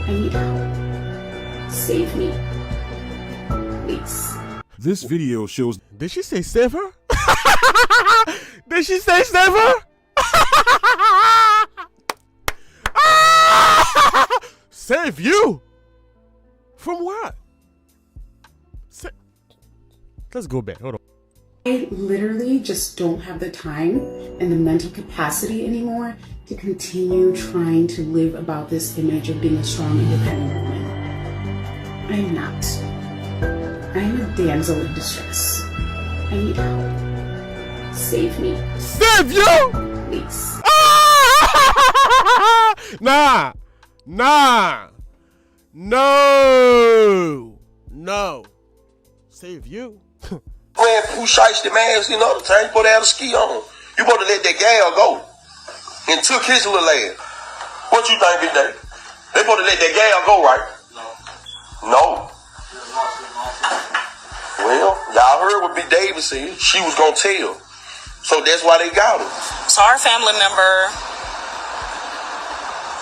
I need help. Save me. Please. This video shows... Did she say save her? Did she say save her? Save you? From what? Let's go back. Hold on. I literally just don't have the time and the mental capacity anymore to continue trying to live about this image of being a strong, independent woman. I am not. I am a damsel in distress. I need help. Save me. Save you? Please. Nah. No. Save you? Wearing poo shiesty mask, you know, the time you supposed to have a ski on. You supposed to let that gal go. And took his little ass. What you think, Big Day? They supposed to let that gal go, right? No. Well, y'all heard what Big David said. She was gonna tell. So that's why they got her. So our family member,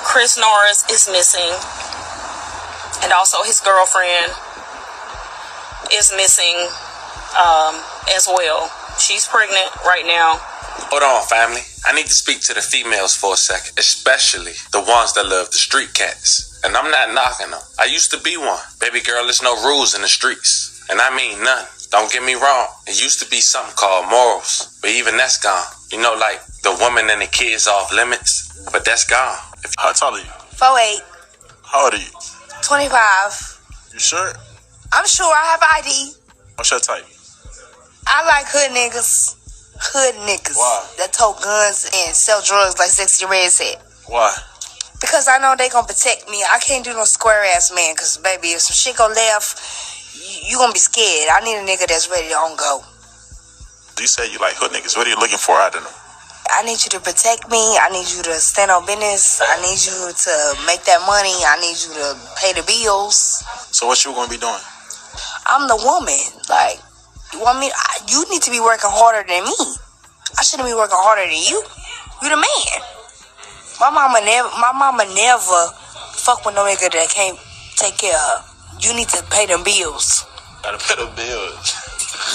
Chris Norris, is missing. And also his girlfriend is missing as well. She's pregnant right now. Hold on, family. I need to speak to the females for a second, especially the ones that love the street cats. And I'm not knocking them. I used to be one. Baby girl, there's no rules in the streets. And I mean none. Don't get me wrong. It used to be something called morals, but even that's gone. You know, like the woman and the kids off limits, but that's gone. How tall are you? 4'8". How old are you? 25. You sure? I'm sure I have ID. What's your type? I like hood niggas. Hood niggas. Why? That tote guns and sell drugs like Sexy Red said. Why? Because I know they gonna protect me. I can't do no square ass man. Cause baby, if some shit go left, you gonna be scared. I need a nigga that's ready to on go. You say you like hood niggas. What are you looking for out of them? I need you to protect me. I need you to stand on business. I need you to make that money. I need you to pay the bills. So what you gonna be doing? I'm the woman. Like, you want me? You need to be working harder than me. I shouldn't be working harder than you. You the man. My mama never fuck with no nigga that can't take care of. You need to pay them bills. Gotta pay the bills.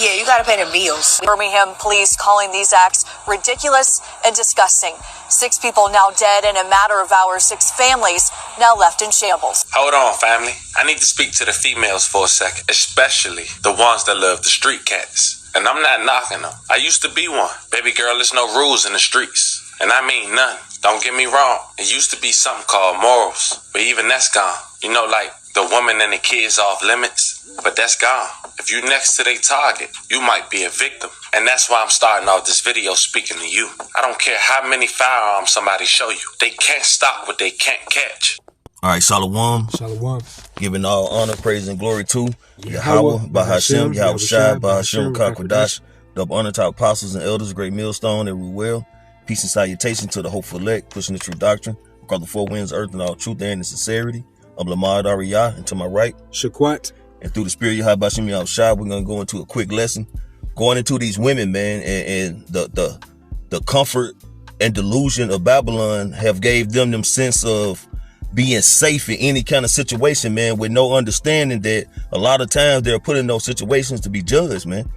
Yeah, you gotta pay them bills. Birmingham police calling these acts ridiculous and disgusting. 6 people now dead in a matter of hours, 6 families now left in shambles. Hold on, family. I need to speak to the females for a second, especially the ones that love the street cats. And I'm not knocking them. I used to be one. Baby girl, there's no rules in the streets. And I mean none. Don't get me wrong. It used to be something called morals, but even that's gone. You know, like the woman and the kids off limits, but that's gone. If you next to their target, you might be a victim. And that's why I'm starting off this video speaking to you. I don't care how many firearms somebody show you. They can't stop what they can't catch. All right, Shalom. Shalom. Giving all honor, praise, and glory to Yahweh, Bahashem, Yahweh Shai, Bahashem, Kakwadash. Double honor to our apostles and elders, great millstone, every will. Peace and salutation to the hopeful elect, pushing the true doctrine, across the 4 winds, earth, and all truth and in sincerity. I'm Lamad Ariyah, and to my right, Shaquat. And through the spirit of Yahweh Bahashem, Yahweh Shai, we're going to go into a quick lesson. Going into these women, man, and the comfort and delusion of Babylon have gave them sense of being safe in any kind of situation, man, with no understanding that a lot of times they're put in those situations to be judged, man.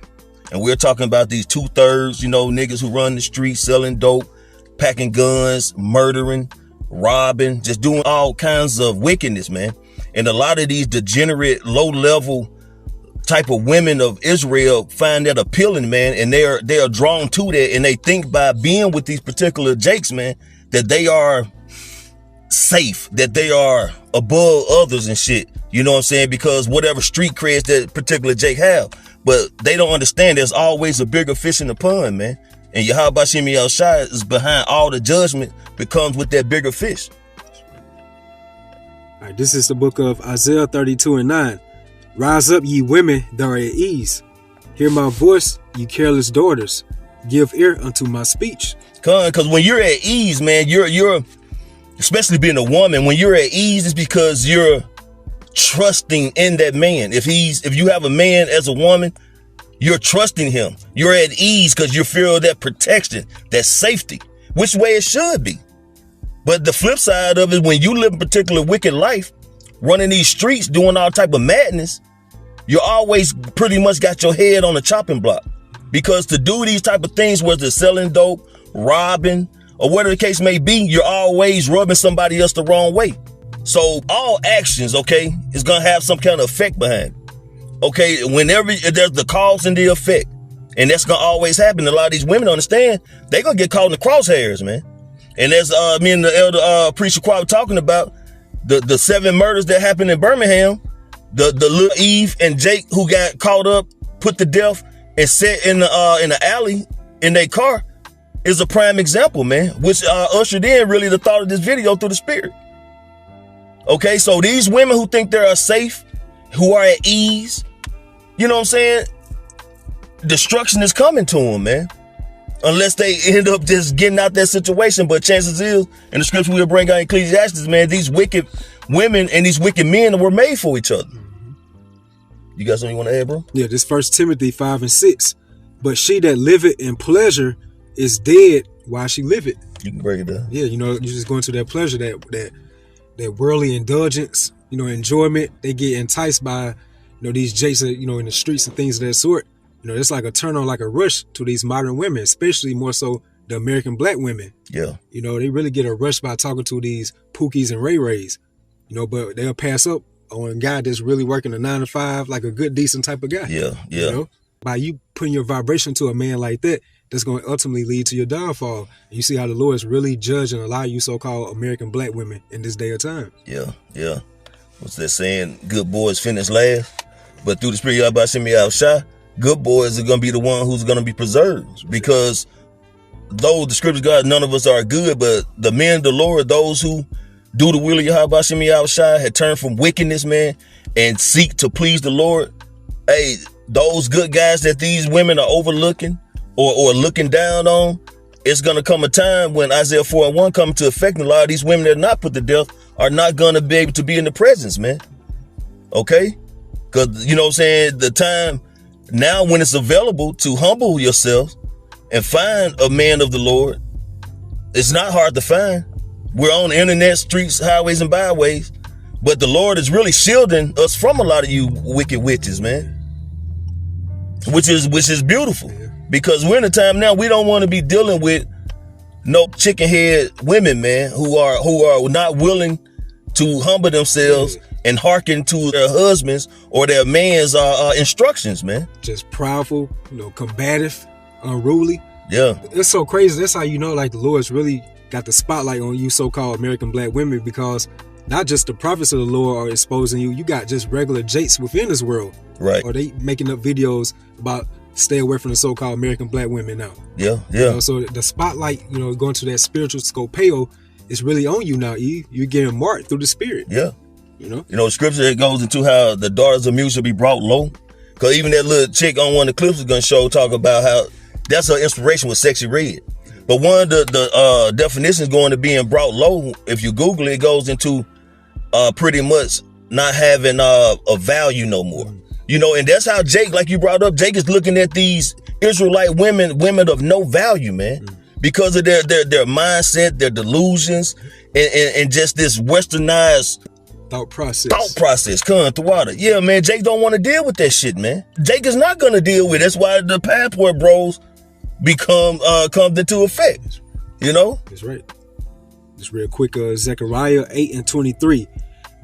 And we're talking about these 2/3, niggas who run the streets selling dope, packing guns, murdering, robbing, just doing all kinds of wickedness, man. And a lot of these degenerate, low-level type of women of Israel find that appealing, man, and they are drawn to that, and they think by being with these particular jakes, man, that they are safe, that they are above others and shit. You know what I'm saying? Because whatever street creds that particular jake have. But they don't understand there's always a bigger fish in the pond, man. And Yahweh Bahashem Yahweh Shai is behind all the judgment that comes with that bigger fish. All right, this is the book of Isaiah 32:9. Rise up, ye women that are at ease. Hear my voice, ye careless daughters. Give ear unto my speech. Because when you're at ease, man, you're especially being a woman, when you're at ease, it's because you're trusting in that man. If you have a man as a woman, you're trusting him. You're at ease because you feel that protection, that safety, which way it should be. But the flip side of it, when you live a particular wicked life, running these streets, doing all type of madness, you always pretty much got your head on the chopping block. Because to do these type of things, whether it's selling dope, robbing, or whatever the case may be, you're always rubbing somebody else the wrong way. So all actions, okay, is going to have some kind of effect behind it. Okay, whenever there's the cause and the effect, and that's going to always happen. A lot of these women understand they're going to get caught in the crosshairs, man. And as me and the elder preacher Quad were talking about, the 7 murders that happened in Birmingham, the little Eve and Jake who got caught up, put to death, and set in the alley in their car is a prime example, man, which ushered in really the thought of this video through the Spirit. Okay, so these women who think they are safe, who are at ease, you know what I'm saying? Destruction is coming to them, man. Unless they end up just getting out that situation. But chances is, in the scripture we'll bring out Ecclesiastes, man, these wicked women and these wicked men were made for each other. You got something you want to add, bro? Yeah, this 1 Timothy 5 and 6. But she that liveth in pleasure is dead while she liveth. You can break it down. Yeah, you know, you just go into that pleasure, that worldly indulgence, you know, enjoyment. They get enticed by, you know, these jakes, you know, in the streets and things of that sort. You know, it's like a turn on, like a rush to these modern women, especially more so the American black women. Yeah. You know, they really get a rush by talking to these Pookies and Ray Rays, you know, but they'll pass up on a guy that's really working a 9 to 5, like a good, decent type of guy. Yeah, yeah. You know, by you putting your vibration to a man like that, that's going to ultimately lead to your downfall. And you see how the Lord is really judging a lot of you so-called American black women in this day of time. Yeah, yeah. What's that saying? Good boys finish last, but through the Spirit, y'all about to send me out shy. Good boys are going to be the one who's going to be preserved, because though the scriptures, God, none of us are good, but the men of the Lord, those who do the will of Yahweh Shemi Yahushua, had turned from wickedness, man, and seek to please the Lord. Hey, those good guys that these women are overlooking or looking down on, it's going to come a time when Isaiah 4 and 1 come to effect, and a lot of these women that are not put to death are not going to be able to be in the presence, man. Okay? Because, you know what I'm saying, the time now when it's available to humble yourself and find a man of the Lord, it's not hard to find. We're on the internet, streets, highways, and byways, but the Lord is really shielding us from a lot of you wicked witches, man. Which is beautiful, because we're in a time now we don't want to be dealing with no chicken head women, man, who are not willing to humble themselves and hearken to their husbands or their man's instructions, man. Just proudful, you know, combative, unruly. Yeah. It's so crazy. That's how you know, like, the Lord's really got the spotlight on you so-called American black women, because not just the prophets of the Lord are exposing you. You got just regular jakes within this world. Right. Or they making up videos about stay away from the so-called American black women now. Yeah, yeah. You know, so the spotlight, you know, going to that spiritual scopeo is really on you now, Eve. You're getting marked through the Spirit. Yeah. You know, scripture, it goes into how the daughters of mute shall be brought low. Because even that little chick on one of the clips is going to talk about how that's her inspiration with Sexy Red. But one of the definitions going to being brought low, if you Google it, goes into pretty much not having a value no more. You know, and that's how Jake, like you brought up, Jake is looking at these Israelite women of no value, man, because of their mindset, their delusions, and just this westernized thought process. Coming through water. Yeah, man, Jake don't want to deal with that shit, man. Jake is not going to deal with it. That's why the passport bros comes into effect. You know? That's right. Just real quick, Zechariah 8 and 23.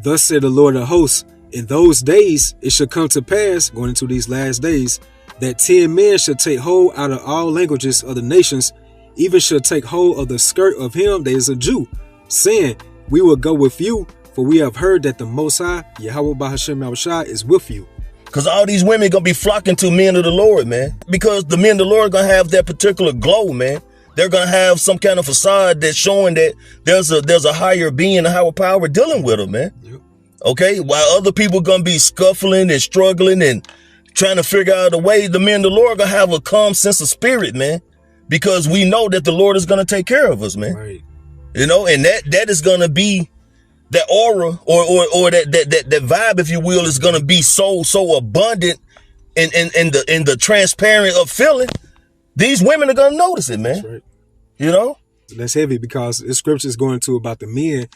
Thus said the Lord of hosts, in those days it shall come to pass, going into these last days, that 10 men shall take hold out of all languages of the nations, even shall take hold of the skirt of him that is a Jew, saying, we will go with you, for we have heard that the Most High, Yahweh Bahashem Yahushua, is with you. Because all these women going to be flocking to men of the Lord, man. Because the men of the Lord are going to have that particular glow, man. They're going to have some kind of facade that's showing that there's a higher being, a higher power dealing with them, man. Yep. Okay? While other people going to be scuffling and struggling and trying to figure out a way, the men of the Lord are going to have a calm sense of spirit, man. Because we know that the Lord is going to take care of us, man. Right. You know, and that is going to be that aura or that vibe, if you will, is going to be so abundant in the transparent of feeling. These women are going to notice it, man. That's right. You know? That's heavy, because the scripture is going to about the men.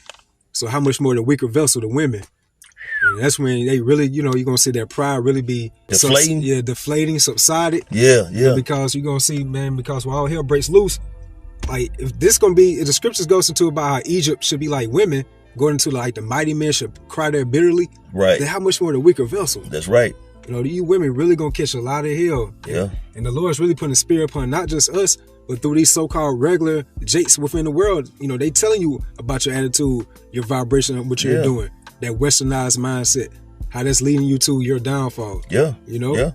So how much more the weaker vessel, the women? And that's when they really, you're going to see their pride really be deflating. Deflating, subsided. Yeah. Because you're going to see, man, because when all hell breaks loose, like if the scriptures goes into about how Egypt should be like women, going into like the mighty men should cry there bitterly. Right. Then how much more the weaker vessel? That's right. You women really going to catch a lot of hell. Yeah. And the Lord's really putting a spirit upon not just us, but through these so-called regular jakes within the world. They telling you about your attitude, your vibration, and what you're doing. That westernized mindset, how that's leading you to your downfall. Yeah. Yeah.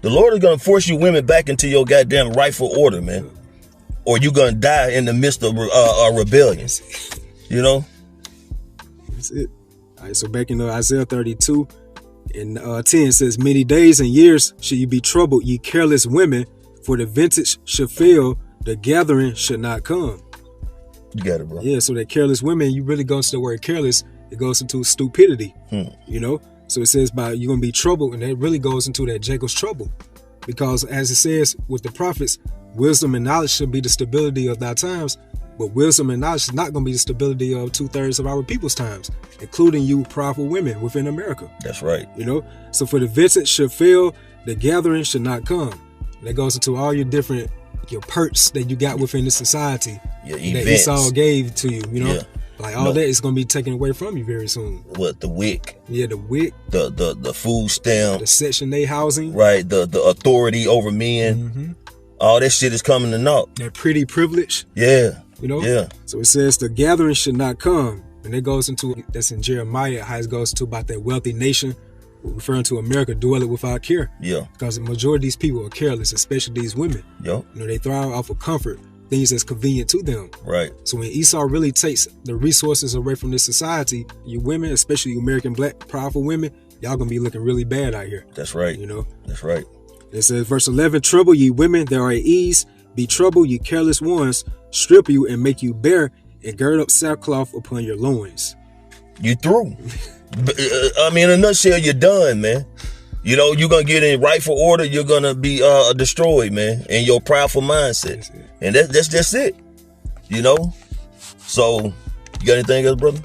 The Lord is going to force you women back into your goddamn rightful order, man. Or you're going to die in the midst of rebellion. That's it. All right, so back in Isaiah 32 and 10 says, many days and years should you be troubled, ye careless women, for the vintage should fail, the gathering should not come. You got it, bro. Yeah, so that careless women, you really goes to the word careless, it goes into stupidity. So it says you're going to be troubled, and that really goes into that Jacob's trouble. Because as it says with the prophets, wisdom and knowledge should be the stability of thy times, but wisdom and knowledge is not going to be the stability of 2/3 of our people's times, including you powerful women within America. That's right. So for the vintage should fail, the gathering should not come. That goes into all your perks that you got within the society that Esau gave to you, Like all that is going to be taken away from you very soon. What, the WIC? Yeah, the WIC. The food stamp. The Section 8 housing. Right, the authority over men. All that shit is coming to naught. That pretty privilege. Yeah. Yeah. So it says the gathering should not come. And it goes into, that's in Jeremiah, how it goes to about that wealthy nation, referring to America, dwelling without care. Yeah. Because the majority of these people are careless, especially these women. Yeah. They thrive off of comfort, things that's convenient to them. Right. So when Esau really takes the resources away from this society, you women, especially you American black powerful women, y'all gonna be looking really bad out here. That's right. That's right. It says, verse 11, trouble ye women that are at ease, be troubled ye careless ones, strip you and make you bare, and gird up sackcloth upon your loins. You through. In a nutshell, you're done, man. You're going to get in rightful order. You're going to be destroyed, man, in your prideful mindset. And that's just it. So, you got anything else, brother?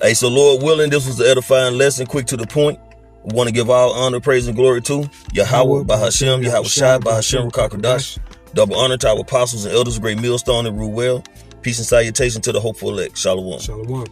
Hey, so Lord willing, this was the edifying lesson, quick to the point. We want to give all honor, praise, and glory to Yahweh, Bahashem, Yahweh Shai, Bahashem, Rakakadash. Double honor to our apostles and elders of Great Millstone and Ruel. Peace and salutation to the hopeful elect. Shalom. Shalom.